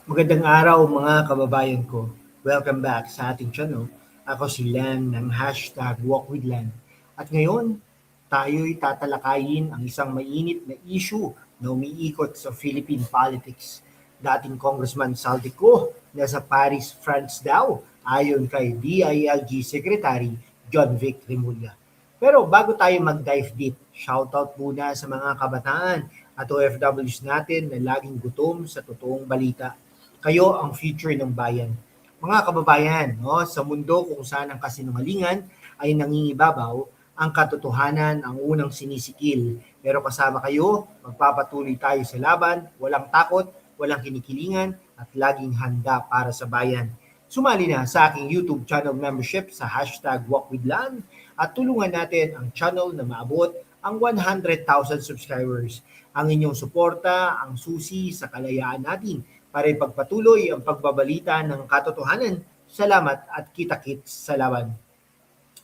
Magandang araw mga kababayan ko. Welcome back sa ating channel. Ako si Len ng hashtag Walk with Len. At ngayon, tayo'y tatalakayin ang isang mainit na issue na umiikot sa Philippine politics. Dating Congressman Saldico na sa Paris, France daw, ayon kay DILG Secretary John Vic Remulla. Pero bago tayo mag-dive deep, shoutout muna sa mga kabataan at OFWs natin na laging gutom sa totoong balita. Kayo ang future ng bayan. Mga kababayan, no, sa mundo kung saan ang kasinungalingan ay nangingibabaw, ang katotohanan ang unang sinisikil. Pero kasama kayo, magpapatuloy tayo sa laban, walang takot, walang kinikilingan, at laging handa para sa bayan. Sumali na sa aking YouTube channel membership sa hashtag WalkWithLan at tulungan natin ang channel na maabot ang 100,000 subscribers. Ang inyong suporta, ang susi sa kalayaan natin para ipagpatuloy ang pagbabalita ng katotohanan. Salamat at kita-kits sa laban.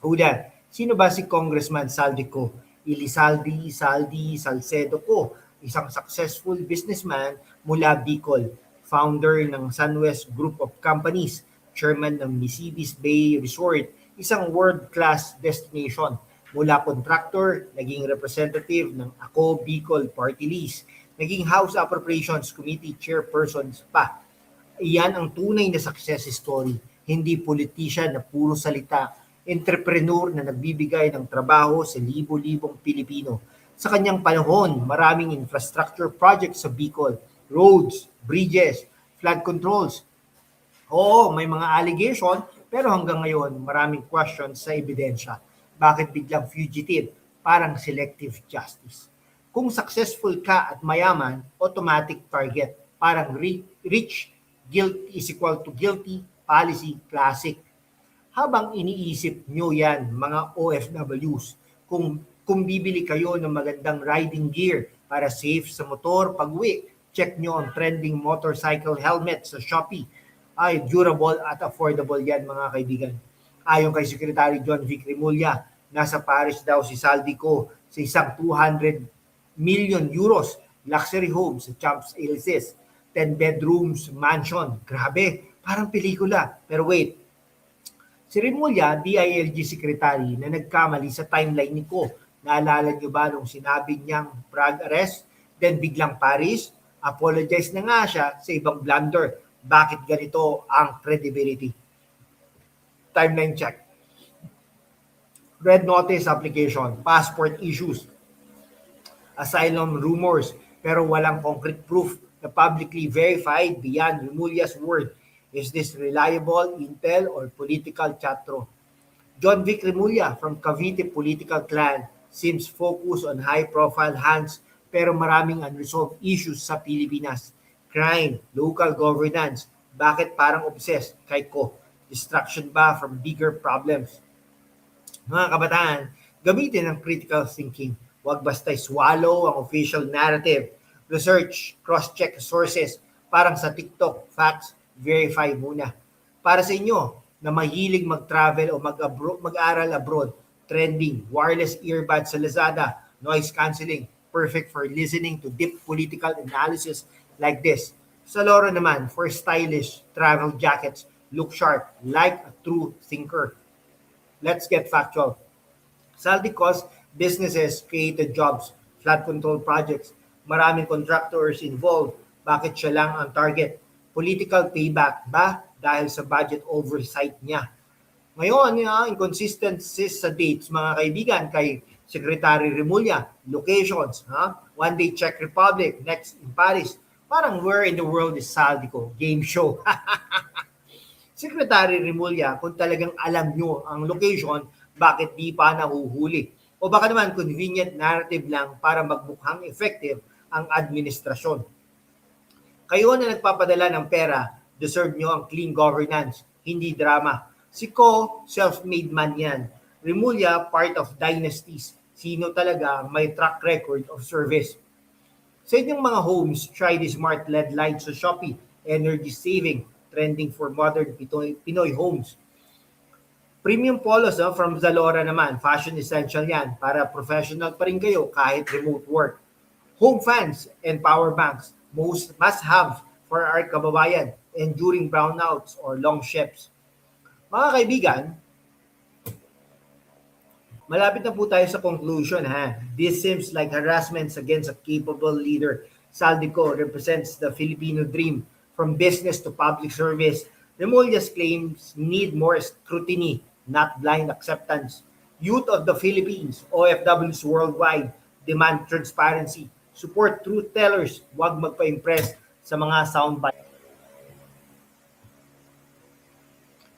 Una, sino ba si Congressman Saldico? Saldi Salcedo ko, isang successful businessman mula Bicol, founder ng SunWest Group of Companies, chairman ng Nisibis Bay Resort, isang world-class destination. Mula contractor, naging representative ng Ako Bicol Party List, naging House Appropriations Committee chairperson pa. Iyan ang tunay na success story, hindi politician na puro salita, entrepreneur na nagbibigay ng trabaho sa libo-libong Pilipino. Sa kanyang panahon, maraming infrastructure projects sa Bicol, roads, bridges, flood controls. Oo, may mga allegation, pero hanggang ngayon, maraming questions sa ebidensya. Bakit biglang fugitive? Parang selective justice. Kung successful ka at mayaman, automatic target. Parang rich, guilt is equal to guilty, policy, classic. Habang iniisip nyo yan, mga OFWs, kung bibili kayo ng magandang riding gear para safe sa motor pag-uwi, check nyo ang trending motorcycle helmet sa Shopee. Ay, durable at affordable yan mga kaibigan. Ayon kay Secretary John Vic Remulla, nasa Paris daw si Saldico sa isang 200 million euros luxury home sa Champs-Élysées, 10 bedrooms mansion. Grabe, parang pelikula. Pero wait, si Remulla, DILG Secretary na nagkamali sa timeline ni Ko. Naalala niyo ba nung sinabi niyang Prague arrest, then biglang Paris? Apologize na nga siya sa ibang blunder. Bakit ganito ang credibility? Timeline check. Red notice application, passport issues, asylum rumors, pero walang concrete proof na publicly verified beyond Remulla's word. Is this reliable intel or political chatro? John Vic Remulla from Cavite political clan seems focused on high-profile hands pero maraming unresolved issues sa Pilipinas. Crime, local governance, bakit parang obsessed kay Ko? Distraction ba from bigger problems? Mga kabataan, gamitin ang critical thinking. Huwag basta swallow ang official narrative. Research, cross-check sources. Parang sa TikTok, facts, verify muna. Para sa inyo na mahilig mag-travel o mag-aral abroad, trending, wireless earbuds sa Lazada, noise cancelling, perfect for listening to deep political analysis like this. Sa Loro naman, for stylish travel jackets, look sharp, like a true thinker. Let's get factual. Saldico's businesses created jobs, flood control projects, maraming contractors involved. Bakit siya lang ang target? Political payback ba dahil sa budget oversight niya? Ngayon, inconsistencies sa dates, mga kaibigan, kay Secretary Remulla, locations, one day Czech Republic, next in Paris. Parang where in the world is Saldico? Game show. Secretary Remulla, kung talagang alam nyo ang location, bakit di pa nahuhuli? O baka naman convenient narrative lang para magmukhang effective ang administrasyon. Kayo na nagpapadala ng pera, deserve nyo ang clean governance, hindi drama. Si Ko, self-made man yan. Remulla, part of dynasties. Sino talaga may track record of service? Sa inyong mga homes, try the smart LED lights sa Shopee, energy saving, trending for modern Pinoy homes. Premium polos from Zalora naman, fashion essential yan para professional pa rin kayo kahit remote work. Home fans and power banks, must have for our kababayan and during brownouts or long shifts. Mga kaibigan, malapit na po tayo sa conclusion ha. This seems like harassments against a capable leader. Saldico represents the Filipino dream from business to public service. Remulla's claims need more scrutiny, not blind acceptance. Youth of the Philippines, OFWs worldwide, demand transparency. Support truth tellers, huwag magpa-impress sa mga soundbite.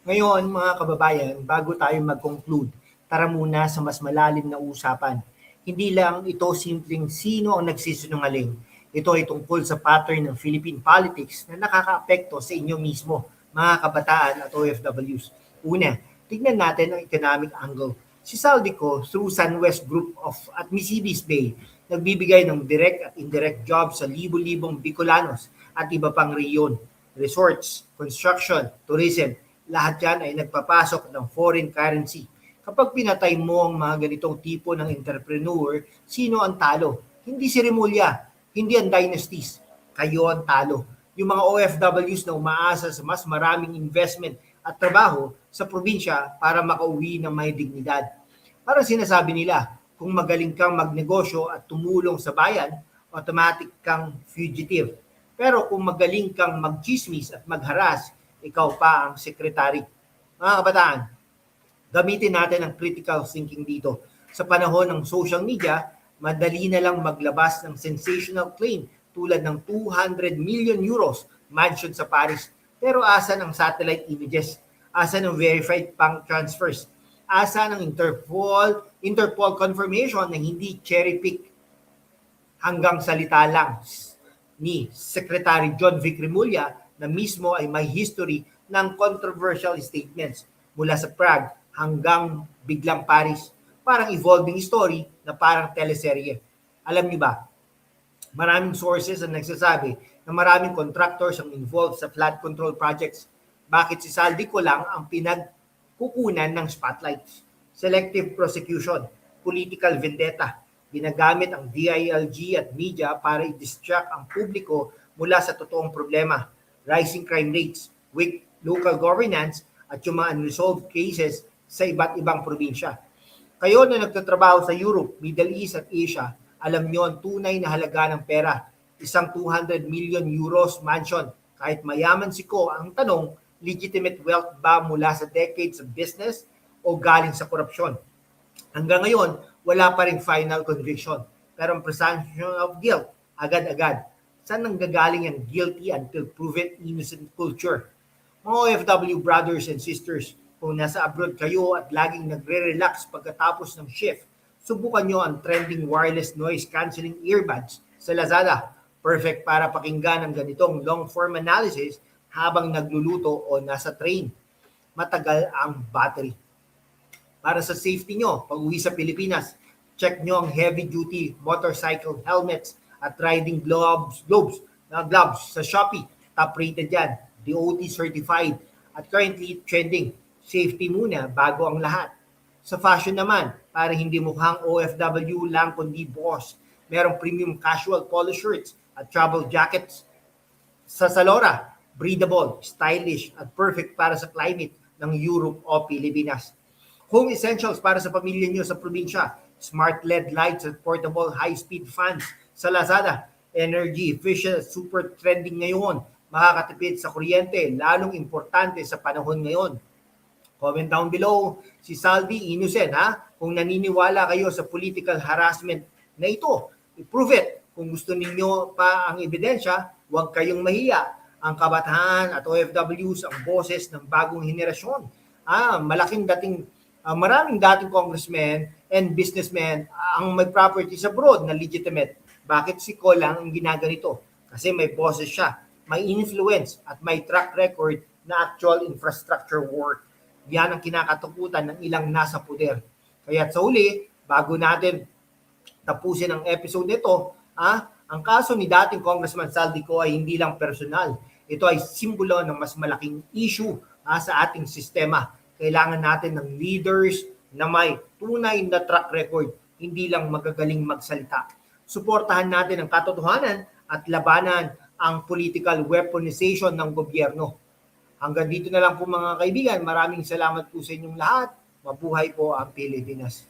Ngayon, mga kababayan, bago tayo mag-conclude, tara muna sa mas malalim na usapan. Hindi lang ito simpleng sino ang nagsisinungaling. Ito ay tungkol sa pattern ng Philippine politics na nakakaapekto sa inyo mismo, mga kabataan at OFWs. Una, tignan natin ang economic angle. Si Saldico, through SunWest Group at Mississipi Bay, nagbibigay ng direct at indirect jobs sa libo-libong Bicolanos at iba pang reyon. Resorts, construction, tourism, lahat yan ay nagpapasok ng foreign currency. Kapag pinatay mo ang mga ganitong tipo ng entrepreneur, sino ang talo? Hindi si Remulla, hindi ang dynasties. Kayo ang talo. Yung mga OFWs na umaasa sa mas maraming investment at trabaho sa probinsya para makauwi ng may dignidad. Parang sinasabi nila, kung magaling kang magnegosyo at tumulong sa bayan, automatic kang fugitive. Pero kung magaling kang magchismis at magharas, ikaw pa ang sekretary. Mga kabataan, gamitin natin ang critical thinking dito. Sa panahon ng social media, madali na lang maglabas ng sensational claim tulad ng 200 million euros mansion sa Paris. Pero asa ng satellite images? Asa ng verified bank transfers? Asa ng Interpol confirmation na hindi cherry-pick hanggang salita lang ni Secretary John Vic Remulla na mismo ay may history ng controversial statements mula sa Prague hanggang biglang Paris. Parang evolving story na parang teleserye. Alam niyo ba, maraming sources ang nagsasabi na maraming contractors ang involved sa flood control projects. Bakit si Saldico lang ang pinagkukunan ng spotlights? Selective prosecution, political vendetta. Ginagamit ang DILG at media para i-distract ang publiko mula sa totoong problema. Rising crime rates, weak local governance, at yung mga unresolved cases sa iba't ibang probinsya. Kayo na nagtatrabaho sa Europe, Middle East at Asia, alam nyo ang tunay na halaga ng pera. Isang 200 million euros mansion. Kahit mayaman si Ko, ang tanong, legitimate wealth ba mula sa decades of business o galing sa korupsyon? Hanggang ngayon, wala pa ring final conviction. Pero ang presumption of guilt, agad-agad. Saan nanggagaling ang guilty until proven innocent culture? Mga OFW brothers and sisters, kung nasa abroad kayo at laging nagre-relax pagkatapos ng shift, subukan nyo ang trending wireless noise cancelling earbuds sa Lazada. Perfect para pakinggan ang ganitong long-form analysis habang nagluluto o nasa train. Matagal ang battery. Para sa safety nyo, pag uwi sa Pilipinas, check nyo ang heavy-duty motorcycle helmets at riding gloves sa Shopee. Top rated yan. DOT certified at currently trending. Safety muna bago ang lahat. Sa fashion naman, para hindi mukhang OFW lang kundi boss, merong premium casual polo shirts at travel jackets sa Zalora. Breathable, stylish at perfect para sa climate ng Europe o Pilipinas. Home essentials para sa pamilya nyo sa probinsya. Smart LED lights at portable high-speed fans sa Lazada. Energy efficient, super trending ngayon. Makakatipid sa kuryente, lalong importante sa panahon ngayon. Comment down below si Saldi Innocent ha. Kung naniniwala kayo sa political harassment na ito, i-prove it. Kung gusto ninyo pa ang ebidensya, huwag kayong mahiya. Ang kabataan at OFWs ang boses ng bagong henerasyon. Maraming dating congressmen and businessmen ang may properties abroad na legitimate. Bakit si Ko lang ang ginaganito? Kasi may boses siya, may influence at may track record na actual infrastructure work. Yan ang kinakatakutan ng ilang nasa puder. Kaya sa huli, bago natin tapusin ang episode nito, ang kaso ni dating Congressman Saldico ay hindi lang personal. Ito ay simbolo ng mas malaking issue sa ating sistema. Kailangan natin ng leaders na may tunay na track record, hindi lang magagaling magsalita. Suportahan natin ang katotohanan at labanan ang political weaponization ng gobyerno. Hanggang dito na lang po mga kaibigan. Maraming salamat po sa inyong lahat. Mabuhay po ang Pilipinas.